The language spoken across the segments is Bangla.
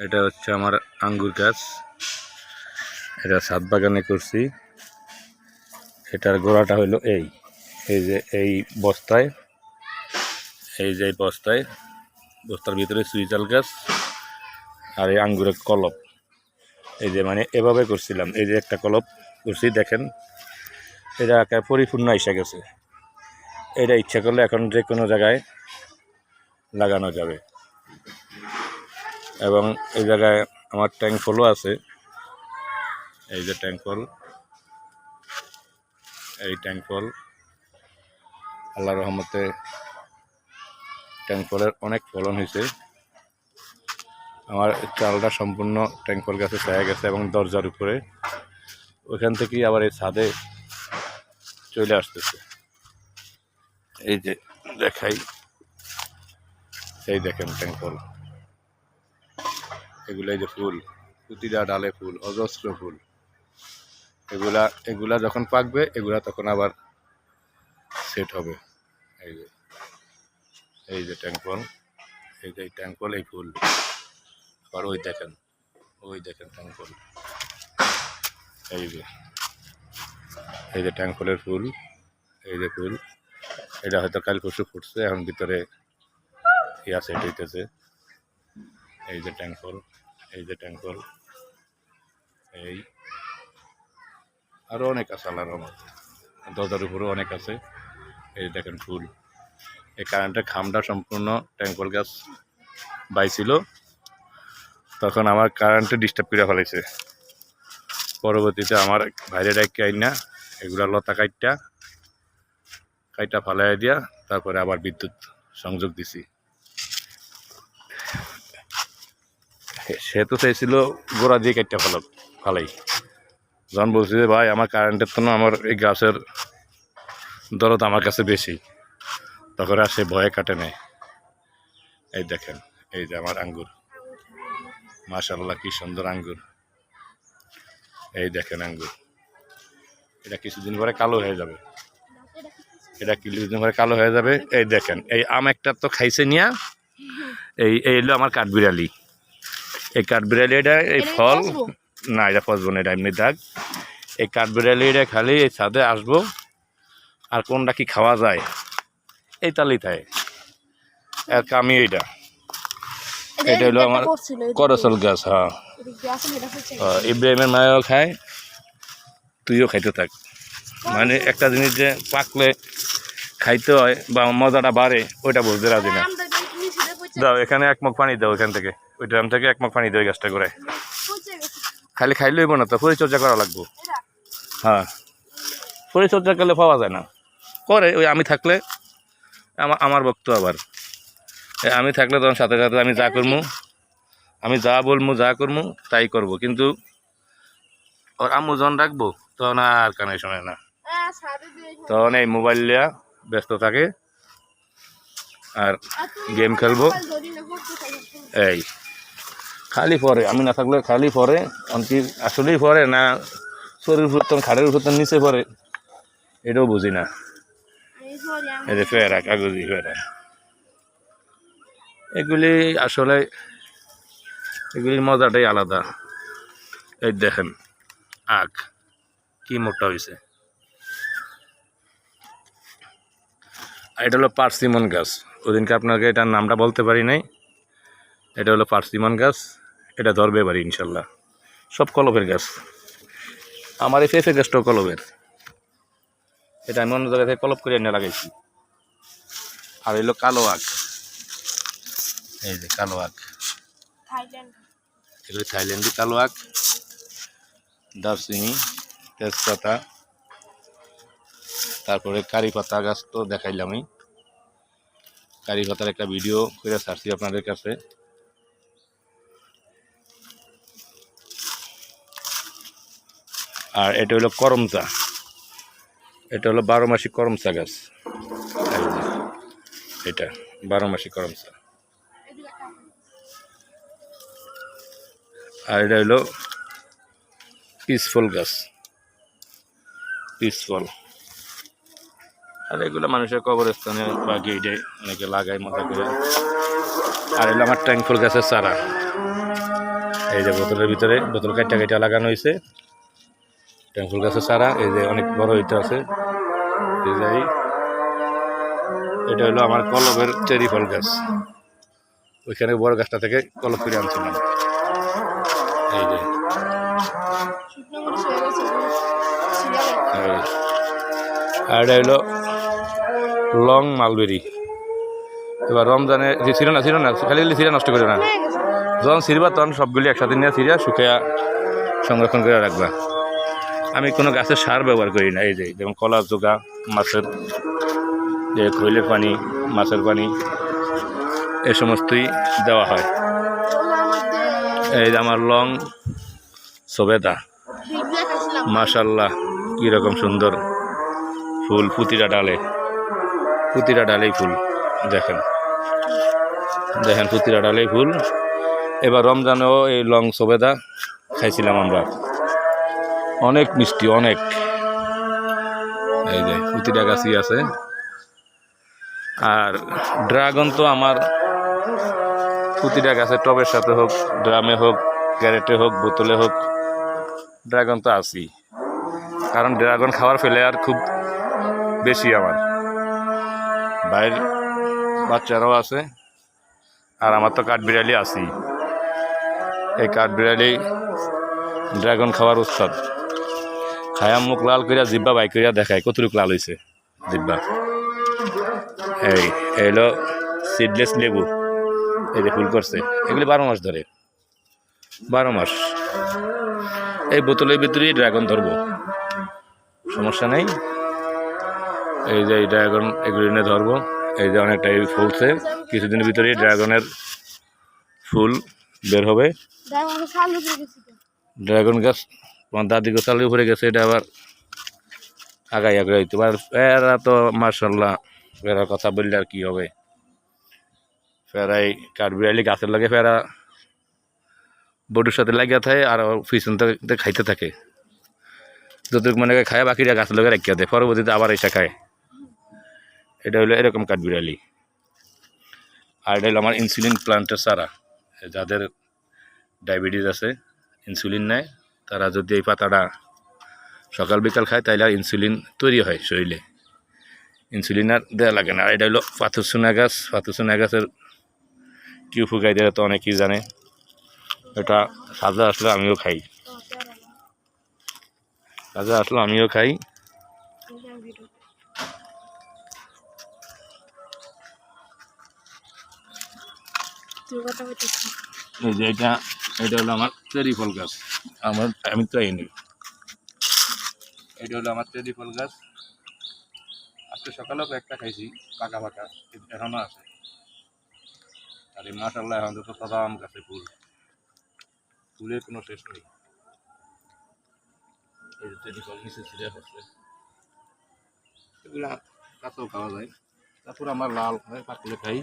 এটা হচ্ছে আমার আঙ্গুর গাছ। এটা ছাদ বাগানে করছি। এটার গোড়াটা হলো এই যে এই বস্তায়, বস্তার ভিতরে সুইজাল গাছ আর এই আঙ্গুরের কলপ। এই যে মানে এভাবে করছিলাম। এই যে একটা কলপ করছি, দেখেন এটা একেবারে পরিপূর্ণ এসে গেছে। এটা ইচ্ছা করলে এখন যে কোনো জায়গায় লাগানো যাবে। এবং এই জায়গায় আমার ট্যাঙ্ক ফলও আছে। এই যে ট্যাঙ্ক ফল, এই ট্যাঙ্ক ফল আল্লাহর রহমতে ট্যাঙ্ক ফলের অনেক ফলন হয়েছে। আমার চালটা সম্পূর্ণ ট্যাঙ্ক ফল গাছে ছায়া গেছে এবং দরজার উপরে, ওইখান থেকেই আবার এই ছাদে চলে আসতেছে। এই যে দেখাই, এই দেখেন ট্যাঙ্ক ফল, এগুলো এই যে ফুল, প্রতিটা ডালে ফুল, অজস্র ফুল। এগুলা যখন পাকবে এগুলা তখন আবার সেট হবে। এই যে ট্যাঙ্ক ফল, এই যে ট্যাঙ্ক ফল, এই ফুল। আবার ওই দেখেন ট্যাঙ্ক ফল, এই যে ট্যাঙ্ক ফলের ফুল, এই যে ফুল। এটা হয়তো কাল পরশু ফুটছে, এখন ভিতরে সেট হইতেছে। এই যে ট্যাঙ্ক ফল, এই যে ট্যাঙ্ক ফল, এই আরো অনেক আছে আল্লাহর রহমত। দরজার উপরেও অনেক আছে। এই দেখেন ফুল। এই কারেন্টের খামটা সম্পূর্ণ ট্যাঙ্ক ফল গাছ বাইছিল, তখন আমার কারেন্টে ডিস্টার্ব করে ফেলাইছে। পরবর্তীতে আমার বাইরে ডাইকে আইনা এগুলা লতা কাইটা ফালাই দিয়া তারপরে আবার বিদ্যুৎ সংযোগ দিছি। সে তো চাইছিল গোড়া দিয়ে কাইটা ফালাই। যখন বলছি যে ভাই আমার কারেন্টের তো আমার এই গাছের দরদ আমার কাছে বেশি, তখন আর সে ভয়ে কাটে নেয়। এই দেখেন, এই যে আমার আঙ্গুর, মাশাআল্লাহ কি সুন্দর আঙ্গুর। এই দেখেন আঙ্গুর, এটা কিছুদিন পরে কালো হয়ে যাবে। এই দেখেন এই আম একটা তো খাইছে নিয়া, এই হলো আমার কাঠবিড়ালি। এই কাঠবিড়ালি, এটা এই ফল না, এটা ফসবো না, এটা এমনি দাগ। এই কাঠবিড়ালি এটা খালি এই ছাদে আসবো, আর কোনটা কি খাওয়া যায় এই তালি থাকে আর কামি। এটা হলো আমার করসল গাছ। হ্যাঁ, ইব্রাহিমের মায়ও খায়, তুইও খাইতে থাক। মানে একটা জিনিস যে পাকলে খাইতে হয় বা মজাটা বাড়ে, ওইটা বুঝতে রাজি না। দাও এখানে এক মগ পানি দাও, এখান থেকে ওই ড্রাম থেকে এক মগ পানি দাও গাছটা করে। খালি খাইলেই না তো, পরিচর্যা করা লাগবো। হ্যাঁ, পরিচর্যা করলে পাওয়া যায় না, করে ওই আমি থাকলে। আমার বক্তব্য আবার আমি থাকলে তখন সাথে সাথে আমি যা করবো, আমি যা বলবো, যা করবো তাই করবো। কিন্তু ওর আম্মু যখন রাখবো তখন আর কানে শোনে না, তখন এই মোবাইল লিয়া ব্যস্ত থাকে আর গেম খেলবো। এই খালি পরে, আমি না থাকলে খালি পরে, অনেক আসলেই পরে না শরীর ফুটতন খাড়ের ফুটতন নিচে পরে, এটাও বুঝি না। এই যে ফেরা, কাগজি ফেরা, এগুলি আসলে এগুলির মজাটাই আলাদা। এই দেখেন আখ কি মোটা হয়েছে। এটা হলো পার্সিমন গাছ। ওদিনকে আপনাকে এটার নামটা বলতে পারি নাই। এটা হলো পার্সিমন গাছ, এটা ধরবে পারি ইনশাল্লাহ। সব কলবের গাছ। আমার এই পেঁপে গাছটাও কলবের, এটা আমি অন্য জায়গা থেকে কলব করে এনে লাগাইছি। আর হইলো কালো আখ, এই যে কালো আখ, এগুলো থাইল্যান্ডি কালো আখ। দারচিনি, তেজপাতা, তারপরে কারি পাতা গাছ তো দেখাইলামই। কারি পাতার একটা ভিডিও করে ছাড়ছি আপনাদের কাছে। আর এটা হলো করমচা, এটা হলো 12 মাসি করমচা গাছ। এটা 12 মাসি করমচা। আর এটা হলো পিসফল গাছ, পিসফল। আর এগুলো মানুষের কবরস্থানে বা গেটে অনেকে লাগায় মজা করে। আর এগুলো আমার ট্যাঙ্ক ফুল গাছের চারা। এই যে বোতলের ভিতরে বোতল কাইটা কাইটা লাগানো হয়েছে ফুল গাছের চারা। এই যে অনেক বড় হইতে আছে। এই যে এটা হলো আমার কলমের চেরি ফল গাছ। ওইখানে বড় গাছটা থেকে কলম করে আনছিলাম। এই যে আর এটা হলো লং মালবেরি। এবার রমজানে যে ছিল না খালি সিরা নষ্ট করে না, যখন ছিড়বা তখন সবগুলি একসাথে নিয়ে সিরা শুকিয়ে সংরক্ষণ করে রাখবা। আমি কোনো গাছের সার ব্যবহার করি না। এই যে যেমন কলার জোগা, মাছের যে খৈলের পানি, মাছের পানি, এ সমস্তই দেওয়া হয়। এই যে আমার লং সবেদা, মাশাল্লাহ কীরকম সুন্দর ফুল, প্রতিটা ডালেই ফুল। দেখেন প্রতিটা ডালেই ফুল। এবার রমজানেও এই লং সবেদা খাইছিলাম আমরা, অনেক মিষ্টি অনেক। এই যে প্রতিটা গাছই আছে। আর ড্রাগন তো আমার প্রতিটা গাছের টবের সাথে হোক, ড্রামে হোক, ক্যারেটে হোক, বোতলে হোক, ড্রাগন তো আছেই। কারণ ড্রাগন খাওয়ার ফেলে আর খুব বেশি আমার বাইরের বাচ্চারাও আছে। আর আমার তো কাঠবিড়ালি আছেই। এই কাঠবিড়ালি ড্রাগন খাওয়ার উস্তাদ। খায়া মুখ লাল করিয়া জিব্বা বাই করিয়া দেখায় কতটুকু লাল হয়েছে জিব্বা। এই হলো সিডলেস লেবু। এই যে ফুল করছে, এগুলি 12 মাস ধরে, 12 মাস। এই বোতলের ভিতরেই ড্রাগন ধরবো, সমস্যা নেই। এই যে এই ড্রাগন এগুলি নিয়ে ধরবো। এই যে অনেকটাই ফুলছে, কিছুদিনের ভিতরেই ড্রাগনের ফুল বের হবে। ড্রাগন গাছ আমার দাদি গোছালের উপরে গেছে, এটা আবার আগাই হইতে পারে। এরা তো মার্শাল্লাহ, ফেরার কথা বললে আর কি হবে। ফেরাই কাঠবিড়ালি গাছের লাগে, ফেরা বডুর সাথে লাগিয়া থাকে আর পিছন থেকে খাইতে থাকে। যতটুকু মনে করে খায়, বাকিটা গাছের লগে রাখিয়া দেয়, পরবর্তীতে আবার এসে খায়। এটা হলো এরকম কাঠবিড়ালি। আর এটা হলো আমার ইনসুলিন প্লান্টের চারা। যাদের ডায়াবেটিস আছে, ইনসুলিন নেয়, তারা যদি এই পাতাটা সকাল বিকাল খায় তাইলে আর ইনসুলিন তৈরি হয় শরীরে, ইনসুলিন আর দেওয়া লাগে না। আর এটা হলো পাথরচুনা গাছ। পাথরচুনা গাছের টিউ ফুকাই দিলে তো অনেকেই জানে। এটা সাজা আসলে আমিও খাই, এই যে এটা হলো আমার চেরি ফল গাছ। আমি তো এই নেই। এটা হলো আমার চেরি ফল গাছ। আজকে সকালেও একটা খাইছি, পাকা এখনো আছে। আর এই মাশাআল্লাহ এখন তো সাদা আম গাছে ফুলের কোনো শেষ নেই। এই যে চেরি ফল নিচে ছিঁড়ে পড়ছে, এগুলা কাঁচাও খাওয়া যায়। তারপর আমার লাল হয়, পাকলে খাই।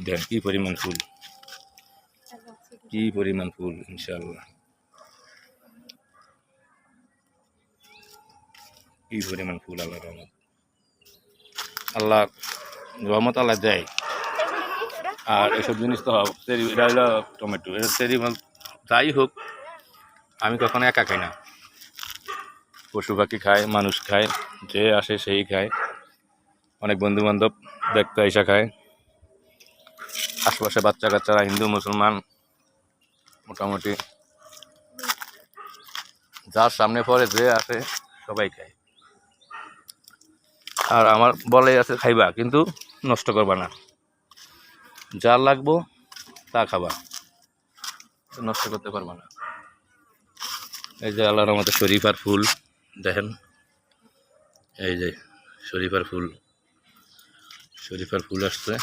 দেন কি পরিমাণ ফুল, ইনশাআল্লাহ কি পরিমাণ ফুল। আল্লাহ রহমত আল্লাহ দেয়। আর এসব জিনিস তো এটা হলো টমেটো, এটা চেরি ফল। যাই হোক, আমি কখনো একা খাই না, পশু পাখি খায়, মানুষ খায়, যে আসে সেই খায়, অনেক বন্ধু বান্ধব দেখতে আইসা খায়, আশেপাশে বাচ্চা কাচ্চারা, হিন্দু মুসলমান, মোটামুটি যার সামনে পড়ে যে আসে সবাই খায়। আর আমার বলে আছে খাইবা কিন্তু নষ্ট করবা না, যার লাগবো তা খাবা, নষ্ট করতে পারবা না। এই যে আল্লাহর রহমতে শরীফার ফুল দেখেন, এই যে শরীফার ফুল আসছে।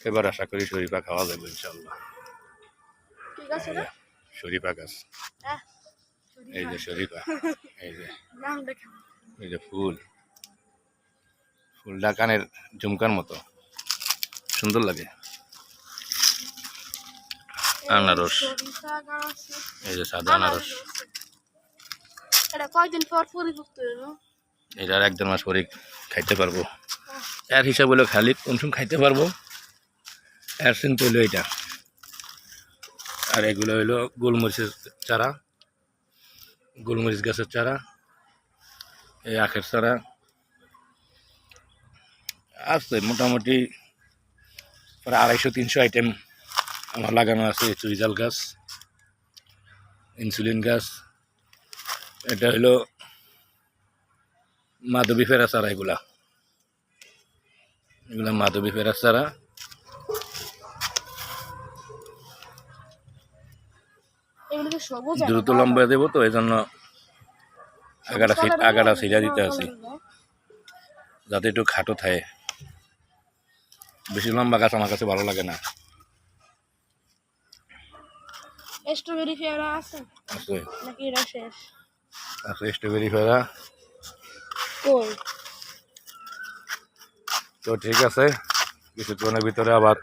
এবার আশা করি শরীফা খাওয়া যাবে ইনশাআল্লাহ। শরীফা গাছ, এই যে শরীফা, এই যে ফুলটা কানের ঝুমকার মতো সুন্দর লাগে। আনারস, এই যে সাদা আনারস, এটা 1-1.5 মাস পরে খাইতে পারবো। এর হিসাব হলো খালি কোন সময় খাইতে পারবো অ্যারসিন তো হইলো এটা, আর এগুলো হইলো গোলমরিচের চারা, গোলমরিচ গাছের চারা, এই আখের চারা আছে মোটামুটি প্রায় 250-300 আইটেম আমার লাগানো আছে। চুইজাল গাছ, ইনসুলিন গাছ, এটা হইলো মাধবী ফেরা চারা, এগুলা মাধবী ফেরা চারা। দ্রুত লম্বা দেবো তো এই জন্য আগাটা ছিঁড়া দিতে আছি যাতে একটু খাটো থাকে। বেশি লম্বা গাছ আমার কাছে ভালো লাগে না। স্ট্রবেরি ফেরা আছে নাকি এটা শেষ? আছে স্ট্রবেরি ফেরা। কই? তো ঠিক আছে, কিছুক্ষণের ভিতরে আবার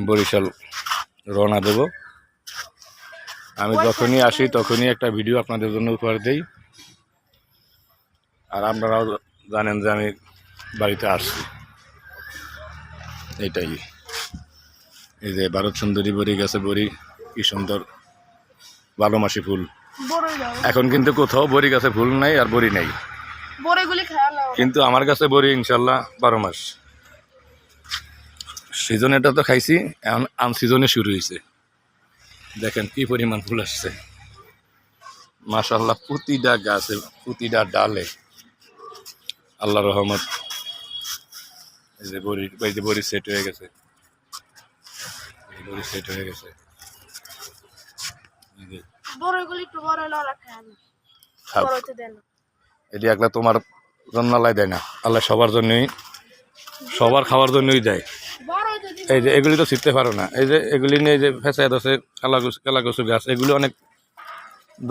বরিশাল রওনা দেব। আমি যখনই আসি তখনই একটা ভিডিও আপনাদের জন্য উপহার দিই, আর আপনারাও জানেন যে আমি বাড়িতে আসছি। এইটাই, এই যে ভারত সুন্দরী বড়ি গাছে বড়ি, কি সুন্দর 12 মাসি ফুল। এখন কিন্তু কোথাও বড়ি গাছে ফুল নাই আর বড়ি নাই, কিন্তু আমার কাছে বড়ি ইনশাল্লাহ 12 মাস। সিজনেটা তো খাইছি, এখন আনসিজনে শুরু হয়েছে। দেখেন কি পরিমাণ ফুল আসছে মাশাআল্লাহ, প্রতিটা গাছে প্রতিটা ডালে আল্লাহ রহমত। এই যে বড়ি সেট হয়ে গেছে, বড়ি সেট হয়ে গেছে। এটি একলা তোমার জন্য আল্লাহ দেয় না, আল্লাহ সবার জন্যই, সবার খাওয়ার জন্যই দেয়। এই যে এগুলি তো ছিটতে পারো না, এই যে এগুলি নিয়ে যে ফেসাদ আছে, কালাকচু গাছ, এগুলি অনেক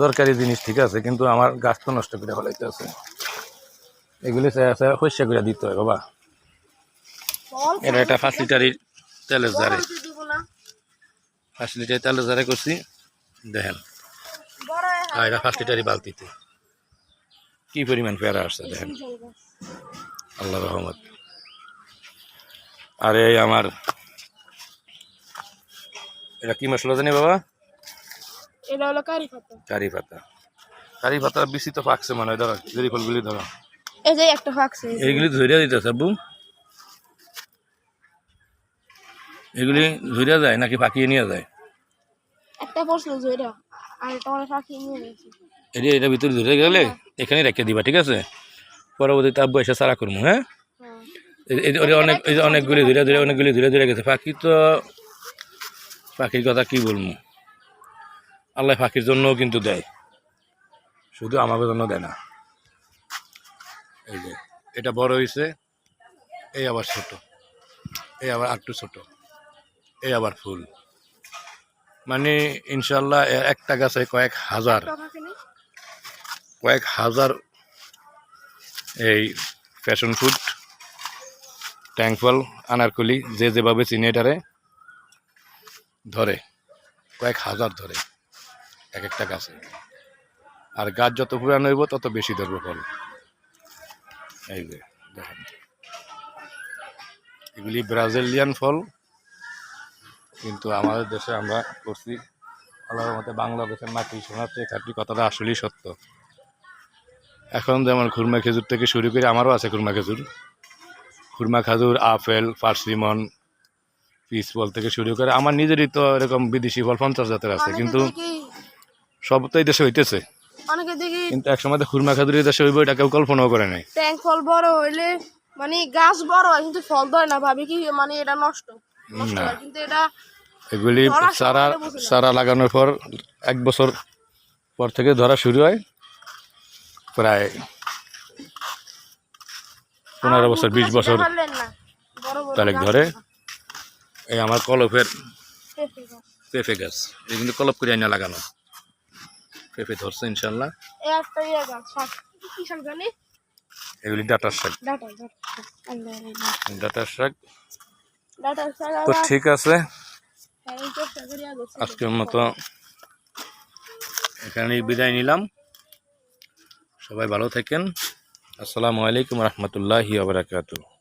দরকারি জিনিস, ঠিক আছে, কিন্তু আমার গাছ তো নষ্ট করে ফেলাইতে আছে। এগুলি শস্য করে দিতে হয় বাবা। এটা একটা 5 লিটারের তেলের জারে, 5 লিটার তেলের জারে করছি দেখেন। আর এটা 5 লিটারই বালতিতে কি পরিমাণ পেয়ারা আসছে দেখেন, আল্লাহ রহমত। আর এই আমার এটা কি মশলা জানি বাবা? এটা হলো কারি পাতা। কারি পাতা, কারি পাতা বেশি তো পাকছে মনে হয়। ধরো জেরি ফলগুলি ধরো, এই যে একটা পাকছে, এইগুলি ধরিয়া দিতেছে আব্বু। এগুলি ধরিয়া যায় নাকি পাকিয়ে নিয়ে যায়? একটা পড়ছিল ধইরা, আর এটা মানে পাকিয়ে নিয়ে গেছে। এটা ভিতরে ধরে গেলে এখানে রেখে দিবা, ঠিক আছে? পরবর্তীতে আব্বু এসে সারা করবো। হ্যাঁ, অনেকগুলি ধীরে ধীরে গেছে। পাখির কথা কি বলবো, আল্লাহ পাখির জন্যও কিন্তু দেয়, শুধু আমাদের জন্য দেয় না। এই যে এটা বড় হয়েছে, এই আবার ছোট, এই আবার একটু ছোট, এই আবার ফুল। মানে ইনশাল্লাহ একটা গাছে কয়েক হাজার এই প্যাশন ফ্রুট, ট্যাঙ্কফল, আনারকলি, যে যেভাবে চিনি এটারে ধরে, কয়েক হাজার ধরে এক একটা গাছে। আর গাছ যত পুরানো হইব তত বেশি ধরবে ফল। এই যে দেখেন, এগুলি ব্রাজিলিয়ান ফল, কিন্তু আমাদের দেশে আমরা করছি আল্লাহর মতে বাংলাদেশের মাটি সোনার চেয়ে খাঁটি, কথাটা আসলেই সত্য। এখন যেমন খুরমা খেজুর থেকে শুরু করে, আমারও আছে খুরমা খেজুর, আপেল, পার্সিমন, পিস ফল থেকে শুরু করে আমার নিজেরই তো এরকম বিদেশি ফল 50 জাতের আছে, কিন্তু সব তো এই দেশে হইতেছে। কিন্তু একসময় খুরমা খেজুরের দেশে হইব এটা কেউ কল্পনাও করে নাই। ট্যাঙ্ক ফল বড় হইলে মানে গাছ বড় হয় কিন্তু ফল ধরে না, ভাবি কি মানে এটা নষ্ট হয়, কিন্তু এটা এগুলি চারা লাগানোর পর 1 বছর পর থেকে ধরা শুরু হয়, প্রায় 15 বছর 20 বছর তারিখ ধরে। এই আমার কলপের পেঁপে গাছ, এই কিন্তু কলপ করে আইনা লাগানো, পেঁপে ধরছে ইনশাল্লাহ। এগুলি ডাটার শাক, তো ঠিক আছে, আজকের মতো এখানেই বিদায় নিলাম। সবাই ভালো থাকেন। আসসালামু আলাইকুম রহমতুল্লাহি ওয়া বারাকাতুহু।